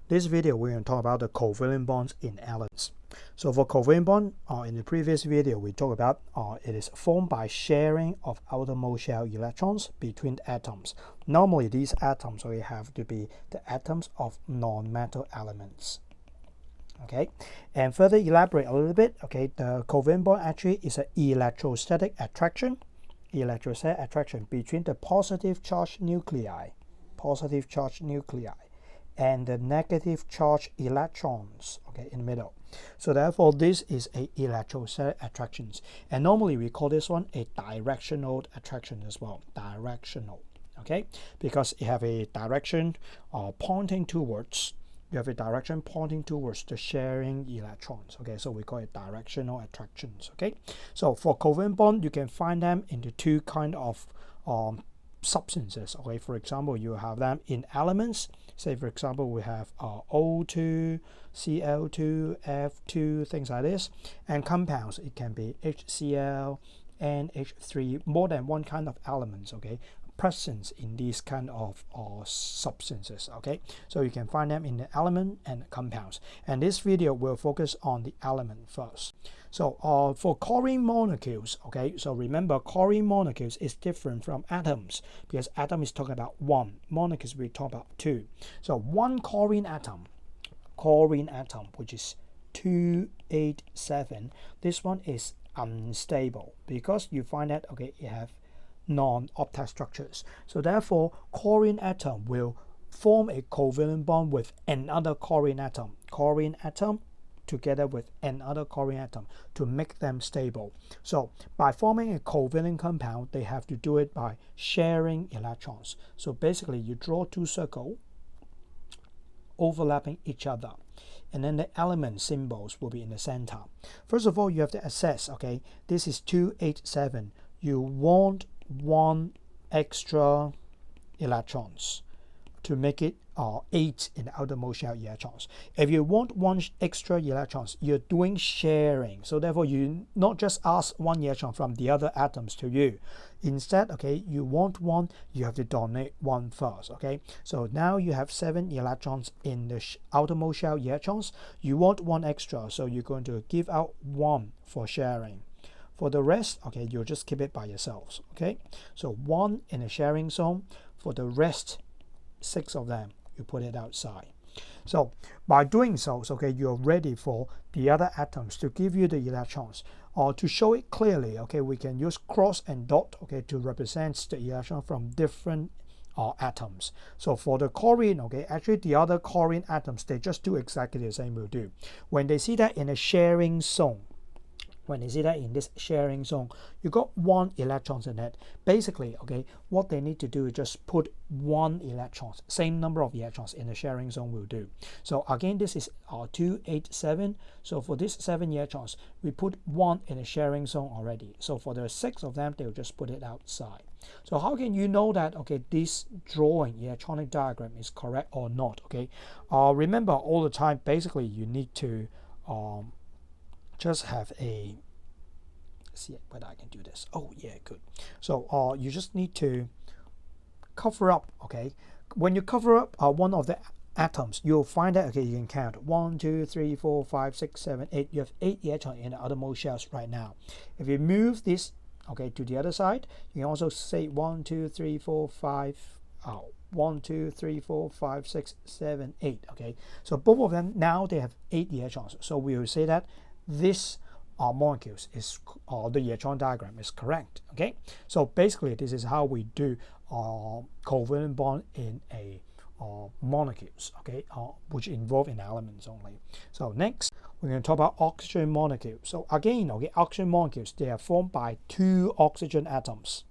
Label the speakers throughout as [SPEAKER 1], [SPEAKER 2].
[SPEAKER 1] This video we're going to talk about the covalent bonds in elements. So for covalent bond, in the previous video we talked about it is formed by sharing of outermost shell electrons between atoms. Normally these atoms will have to be the atoms of non-metal elements. Okay, and further elaborate a little bit. Okay, the covalent bond actually is an electrostatic attraction between the positive charge nuclei and the negative charge electrons, okay, in the middle. So therefore this is a electrostatic attraction, and normally we call this one a directional attraction as well. Directional, okay, because it have a direction pointing towards the sharing electrons. Okay, so we call it directional attractions. Okay, so for covalent bond you can find them into two kind of substances. Okay, for example, you have them in elements. Say for example we have O2, Cl2, F2, things like this. And compounds, it can be HCl, NH3, more than one kind of elements, okay, presence in these kind of substances. Okay, so you can find them in the element and compounds, and this video will focus on the element first. So for chlorine molecules, okay, so remember chlorine molecules is different from atoms, because atom is talking about one, molecules we talk about two. So one chlorine atom which is 287, this one is unstable because you find that, okay, it have non-octet structures. So therefore chlorine atom will form a covalent bond with another chlorine atom together with another chlorine atom to make them stable. So by forming a covalent compound, they have to do it by sharing electrons. So basically you draw two circles overlapping each other, and then the element symbols will be in the center. First of all, you have to assess, okay, this is 287. You want one extra electrons to make it 8 in the outermost shell electrons. If you want one extra electrons, you're doing sharing. So therefore you not just ask one electron from the other atoms to you. Instead, okay, you want one, you have to donate one first. Okay, so now you have 7 electrons in the outermost shell electrons. You want one extra, so you're going to give out one for sharing. For the rest, okay, you'll just keep it by yourselves. Okay, so 1 in a sharing zone. For the rest, 6 of them, you put it outside. So by doing so, okay, you're ready for the other atoms to give you the electrons. Or to show it clearly, okay, we can use cross and dot, okay, to represent the electron from different atoms. So for the chlorine, okay, actually the other chlorine atoms, they just do exactly the same will do. When they see that in a sharing zone, in this sharing zone, you got 1 electron in it. Basically, okay, what they need to do is just put 1 electron, same number of electrons in the sharing zone will do. So again, this is 287. So for this 7 electrons, we put 1 in the sharing zone already. So for the 6 of them, they'll just put it outside. So how can you know that, okay, this drawing electronic diagram is correct or not? Okay, remember all the time, basically you need to just have a, see whether I can do this. Oh yeah, good. So you just need to cover up. Okay, when you cover up one of the atoms, you'll find that, okay, you can count 1 2 3 4 5 6 7 8. You have 8 electrons in the outermost shells right now. If you move this, okay, to the other side, you can also say 1 2 3 4 5 1 2 3 4 5 6 7 8. Okay, so both of them now they have 8 electrons. So we will say that this molecules is the electron diagram is correct. Okay, so basically this is how we do covalent bond in a molecules, okay, which involve in elements only. So next we're going to talk about oxygen molecules. So again, okay, oxygen molecules, they are formed by 2 oxygen atoms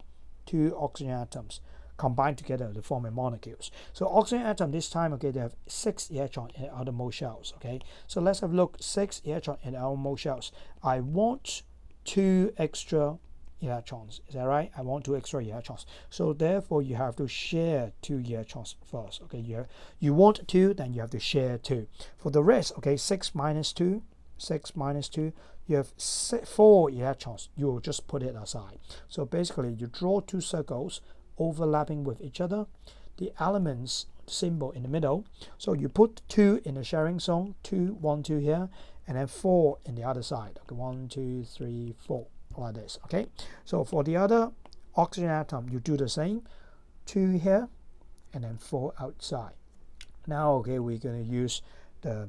[SPEAKER 1] combined together to form a molecules. So oxygen atom this time, okay, they have 6 electrons in the outermost shells. Okay, so let's have a look. 6 electrons in the outermost shells. I want 2 extra electrons. Is that right? I want 2 extra electrons. So therefore you have to share 2 electrons first. Okay, you want 2, then you have to share 2. For the rest, okay, 6 minus 2, you have 4 electrons. You will just put it aside. So basically you draw 2 circles overlapping with each other. The elements symbol in the middle. So you put 2 in the sharing zone, 2, 1, 2 here, and then 4 in the other side. Okay, 1, 2, 3, 4, like this. Okay, so for the other oxygen atom, you do the same, 2 here, and then 4 outside. Now, okay, we're going to use the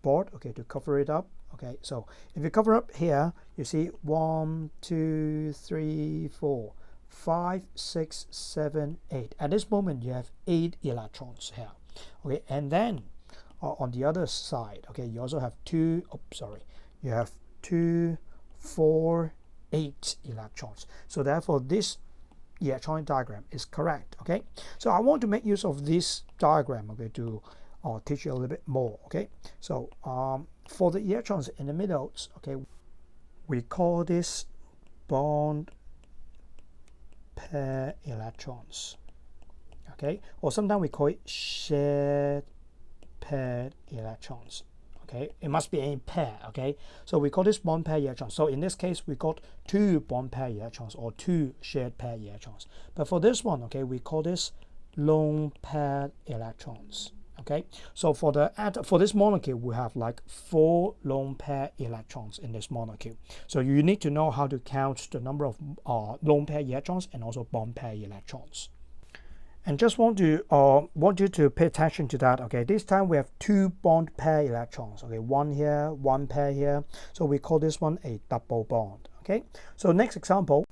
[SPEAKER 1] board, okay, to cover it up. Okay, so if you cover up here, you see 1, 2, 3, 4, 5, 6, 7, 8. At this moment, you have 8 electrons here. Okay, and then on the other side, okay, you also have 2. You have 2, 4, 8 electrons. So therefore, this electronic diagram is correct. Okay, so I want to make use of this diagram, okay, to teach you a little bit more. Okay, so for the electrons in the middle, okay, we call this bond pair electrons. Okay, or sometimes we call it shared paired electrons. Okay, it must be a pair. Okay, so we call this bond pair electrons. So in this case, we got 2 bond pair electrons or 2 shared pair electrons. But for this one, okay, we call this lone pair electrons. Okay, so for this molecule, we have like 4 lone pair electrons in this molecule. So you need to know how to count the number of lone pair electrons and also bond pair electrons. And just want you to pay attention to that. Okay, this time we have 2 bond pair electrons. Okay, 1 here, 1 pair here. So we call this one a double bond. Okay, so next example,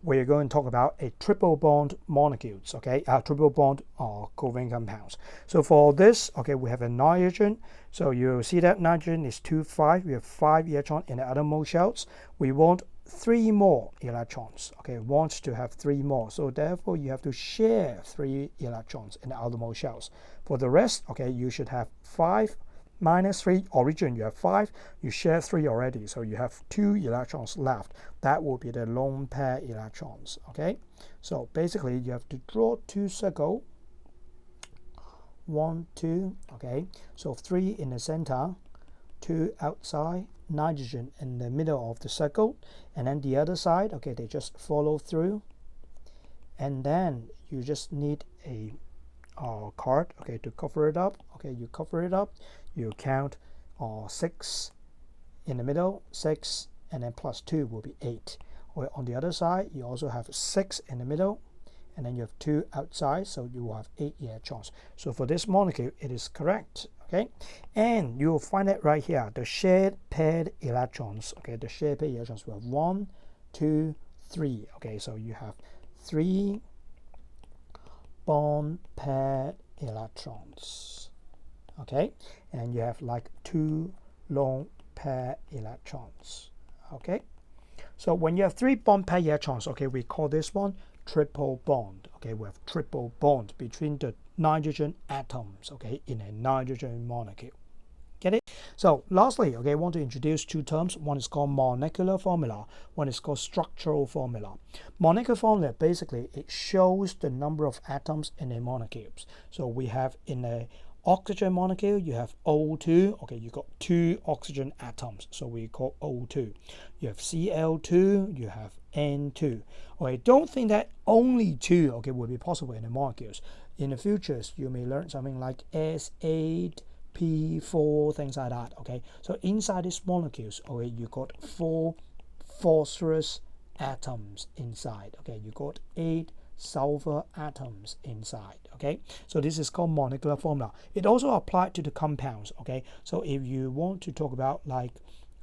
[SPEAKER 1] we're going to talk about a triple bond molecules. Okay, triple bond covalent compounds. So for this, okay, we have a nitrogen. So you see that nitrogen is 2, 5. We have 5 electrons in the outermost shells. We want 3 more electrons. Okay, wants to have 3 more. So therefore, you have to share 3 electrons in the outermost shells. For the rest, okay, you should have 5 minus 3. Origin, you have 5. You share 3 already. So you have 2 electrons left. That will be the lone pair electrons. Okay, so basically, you have to draw 2 circles. 1, 2. Okay, so 3 in the center, 2 outside, nitrogen in the middle of the circle, and then the other side, okay, they just follow through, and then you just need a card, okay, to cover it up. Okay, you cover it up, you count 6 in the middle, 6, and then plus 2 will be 8. Or on the other side, you also have 6 in the middle, and then you have 2 outside, so you will have 8 electrons. So for this molecule, it is correct. Okay, and you will find it right here, the shared paired electrons. Okay, the shared paired electrons will have 1, 2, 3. Okay, so you have 3 bond paired electrons. Okay, and you have like 2 lone pair electrons. Okay, so when you have 3 bond pair electrons, okay, we call this one triple bond. Okay, we have triple bond between the nitrogen atoms, okay, in a nitrogen molecule. Get it? So lastly, okay, I want to introduce 2 terms. One is called molecular formula. One is called structural formula. Molecular formula, basically, it shows the number of atoms in a molecule. So we have in a oxygen molecule, you have O2. Okay, you got 2 oxygen atoms, so we call O2. You have Cl2, you have N2. Okay, don't think that only 2, okay, will be possible in the molecules. In the futures, you may learn something like S8, P4, things like that. Okay, so inside these molecules, okay, you got 4 phosphorus atoms inside. Okay, you got 8 sulfur atoms inside. Okay, so this is called molecular formula. It also applied to the compounds. Okay, so if you want to talk about like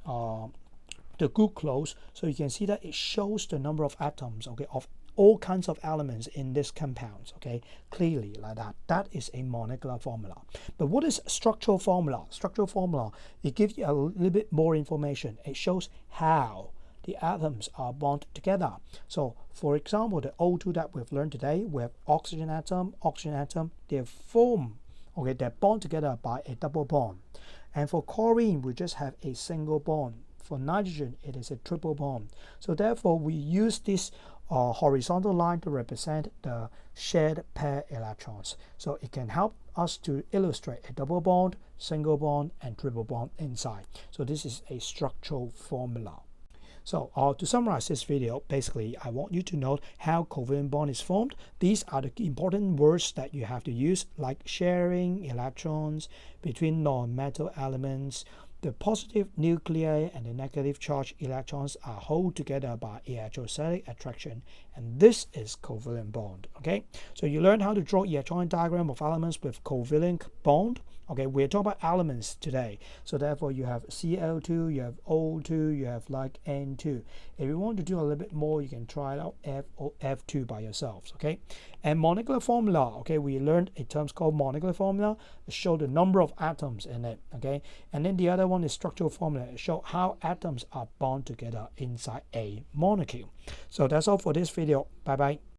[SPEAKER 1] the glucose, so you can see that it shows the number of atoms, okay, of all kinds of elements in this compounds, okay, clearly like that. That is a molecular formula. But what is structural formula? Structural formula, it gives you a little bit more information. It shows how the atoms are bonded together. So for example, the O2 that we've learned today, we have oxygen atom, they form, okay, they're bonded together by a double bond. And for chlorine, we just have a single bond. For nitrogen, it is a triple bond. So therefore, we use this horizontal line to represent the shared pair electrons. So it can help us to illustrate a double bond, single bond, and triple bond inside. So this is a structural formula. So to summarize this video, basically I want you to know how covalent bond is formed. These are the important words that you have to use, like sharing electrons between non-metal elements. The positive nuclei and the negative charge electrons are held together by electrostatic attraction, and this is covalent bond. Okay, so you learn how to draw electronic diagram of elements with covalent bond. Okay, we're talking about elements today, so therefore you have Cl2, you have O2, you have like N2. If you want to do a little bit more, you can try it out F2 by yourselves. Okay, and molecular formula. Okay, we learned a term called molecular formula. It show the number of atoms in it. Okay, and then the other one is structural formula. It show how atoms are bound together inside a molecule. So that's all for this video. Bye bye.